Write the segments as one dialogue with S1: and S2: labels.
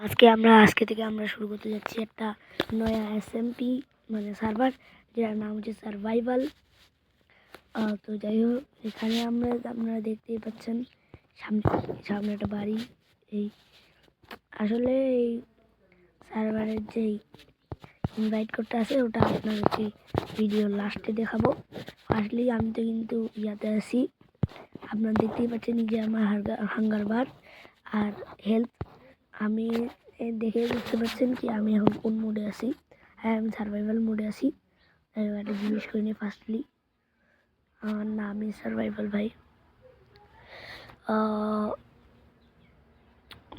S1: আজকে থেকে আমরা শুরু করতে যাচ্ছি একটা নয়া এসএমপি মানে সার্ভার, যার নাম হচ্ছে সার্ভাইভাল। তো যাই হোক, এখানে আপনারা দেখতেই পাচ্ছেন সামনে একটা বাড়ি। এই আসলে এই সার্ভারের যেই ইনভাইট করতে আছে ওটা আপনাদেরকে ভিডিও লাস্টে দেখাবো। ফার্স্টলি আমি তো কিন্তু ইয়াতে আছি, আপনারা দেখতেই পাচ্ছেন যে আমার হাঙ্গার বার আর হেলথ। আমি দেখে বুঝতে পারছেন কি আমি এখন কোন মোডে আছি। হ্যাঁ, আমি সার্ভাইভাল মোডে আছি। একটা জিনিস করে নিই। ফার্স্টলি আমার নামই সার্ভাইভাল ভাই।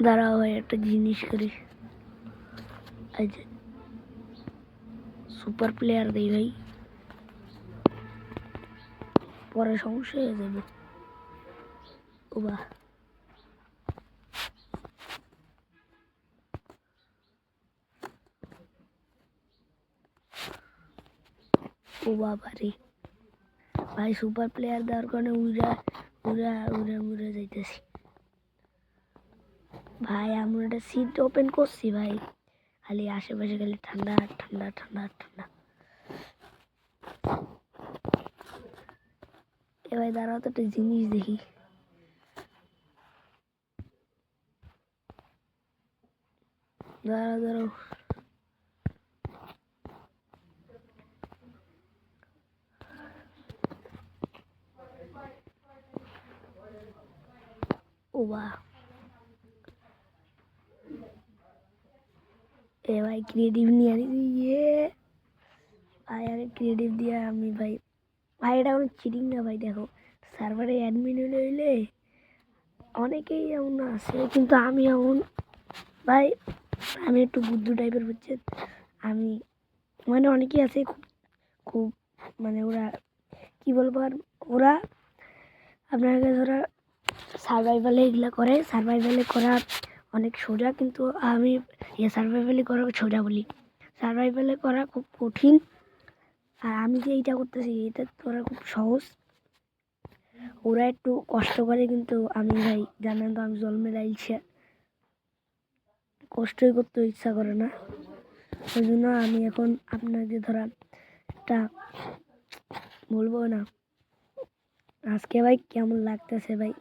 S1: দাঁড়াও ভাই, একটা জিনিস করি। এই যে সুপার প্লেয়ার দেই ভাই, পরে সমস্যা হয়ে যাবে। ও বাহ, ও বাবা রে ভাই, সুপার প্লেয়ার দেওয়ার কারণে উড়া উড়া উড়ে উড়ে যাইতেছি ভাই। আমি একটা সিট ওপেন করছি ভাই, খালি আশেপাশে খালি ঠান্ডা ঠান্ডা ঠান্ডা ঠান্ডা। এ ভাই দাঁড়াও তো, একটা জিনিস দেখি। দাঁড়াও দাঁড়াও, ও বাহ, এ ভাই ক্রিয়েটিভ নিয়ে আনিছি। ইয়ে ভাই, আগে ক্রিয়েটিভ দিয়ে আমি ভাই এটা কোনো চিটিং না ভাই। দেখো, সার্ভারে অ্যাডমিন হইলে অনেকেই এমন আছে, কিন্তু আমি এমন ভাই, আমি একটু বুদ্ধু টাইপের, বুঝছেন। আমি মানে অনেকেই আছে খুব খুব মানে ওরা কি বলবো, আর ওরা আপনার কাছে ওরা সার্ভাইভালে এগুলো করে। সার্ভাইভালে করা অনেক সোজা, কিন্তু আমি সার্ভাইভালে করা সোজা বলি, সার্ভাইভালে করা খুব কঠিন। আর আমি যে এইটা করতেছি এটা করা খুব সহজ। ওরা একটু কষ্ট করে, কিন্তু আমি ভাই জানেন তো, আমি জন্মের আইছে কষ্টই করতে ইচ্ছা করে না। ওই জন্য আমি এখন আপনাকে ধরা একটা বলবো না আজকে ভাই কেমন লাগতেছে ভাই।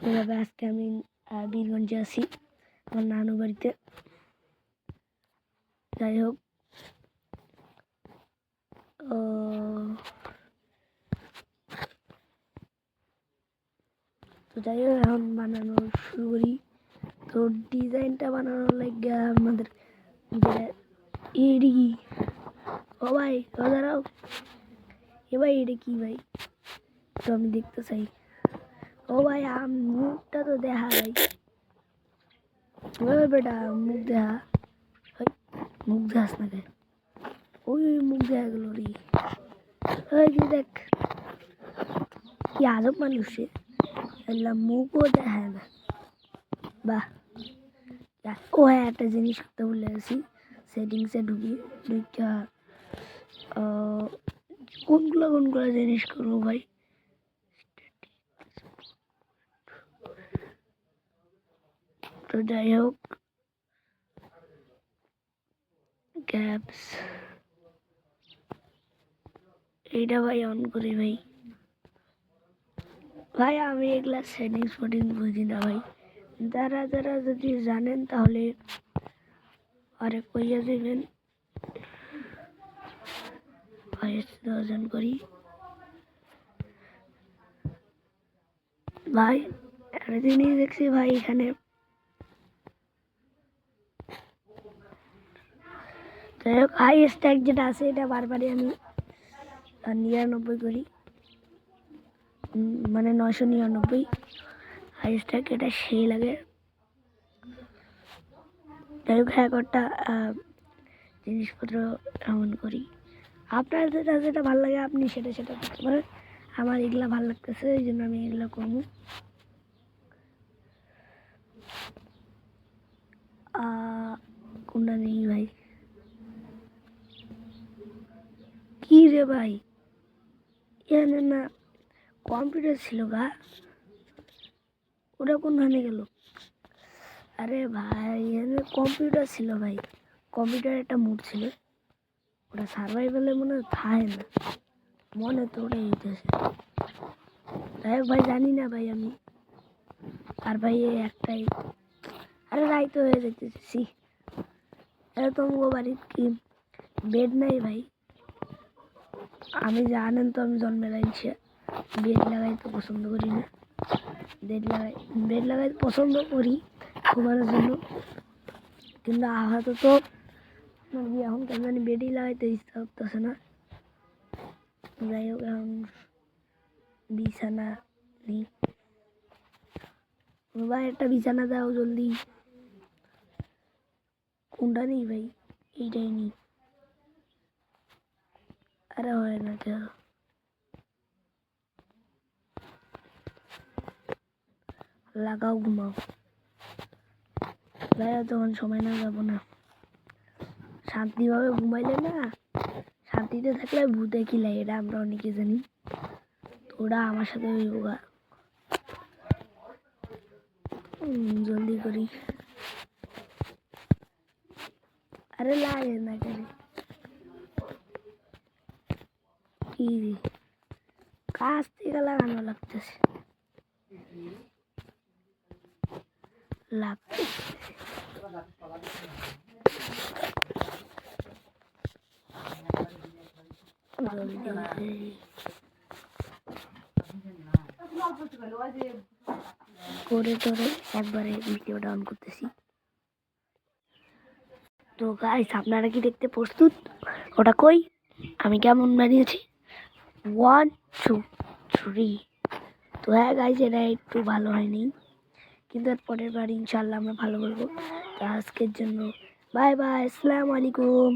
S1: ওইভাবে আজকে আমি বীরগঞ্জে আছি আমার নানু বাড়িতে। যাই হোক, তো যাই হোক, এখন বানানো শুরু করি। তো ডিজাইনটা বানানোর লাগে আমাদের যে এডি কি, ও ভাই ও দাঁড়াও, এ ভাই এটা কি ভাই, তো আমি দেখতে চাই। ও ভাই মুখটা তো দেখা ভাই, ওই বেটা মুখ দেখা, মুখ দেখাস না কে, ওই মুখ দেখা গেল রে। ওই যে দেখ কি আজব মানুষ, এলাম মুখও দেখায় না। বাহ, ও হ্যাঁ, একটা জিনিস করতে ভুলে গেছি। সেটিংসে ঢুকি, কোনগুলো জিনিস করবো ভাই। তো যাই হোক, ক্যাপস এইটা ভাই অন করি ভাই। ভাই আমি এগুলা সেটিংস বুঝি না ভাই। যারা যারা যদি জানেন তাহলে আরে কইয়া দেবেন। ভাই করি ভাই, একটা জিনিস দেখছি ভাই এখানে। যাই হোক, হাই স্ট্যাক যেটা আছে এটা বারবারই আমি 99 করি, মানে 999 হাই স্ট্যাক, এটা সেই লাগে। যাই হোক, হ্যাঁ একটা জিনিসপত্র এমন করি। আপনার যেটা যেটা ভালো লাগে আপনি সেটা করতে পারেন। আমার এগুলা ভালো লাগতেছে, এই জন্য আমি এগুলো করবো। কোনটা নেই ভাই, কি রে ভাই, এখানে না কম্পিউটার ছিল গা, ওটা কোনখানে গেল। আরে ভাই এখানে কম্পিউটার ছিল ভাই, কম্পিউটার একটা মুড ছিল, ওটা সার্ভাইভালে মনে হয় থাকে না, মনে তো ওটাই হইতেছে। যাই হোক ভাই জানি না ভাই আমি, আর ভাই এই একটাই, আরে রাই তো হয়ে যেতেছি। আরে তোমার বাড়ির কি বেড নাই ভাই? আমি জানেন তো আমি জন্মের আইছি বেড লাগাইতে পছন্দ করি না, বেড লাগাইতে পছন্দ করি ঘুমানোর জন্য, কিন্তু আপাতত এখন কেন জানি বেডই লাগাইতে ইচ্ছা করতেছে না। যাই হোক এখন বিছানা নেই ভাই, একটা বিছানা দাও জলদি। কোনটা নেই ভাই? এইটাই নেই। আরে হয় না কেন? লাগাও ঘুমাও ভাই, তখন সময় না যাবো না, শান্তিভাবে ঘুমাইলে না, শান্তিতে থাকলে ভূতে কি লাগে এটা আমরা অনেকে জানি, তো ওরা আমার সাথে যোগা। জলদি করি, আরে লাগে না কেন? কি কাজ থেকে লাগানো লাগতেছে, লাগতেছে করে টরে একবারে ভিডিওটা অন করতেছি। তো গাইস আপনারা কি দেখতে প্রস্তুত? ওটা কই আমি কেমন বানিয়েছি? 1 2 3। তো হ্যাঁ গাইস এটা একটু ভালো হয়নি, কিন্তু এর পরের বার ইনশাল্লাহ আমরা ভালো করবো। তো আজকের জন্য বাই বাই, আসসালামু আলাইকুম।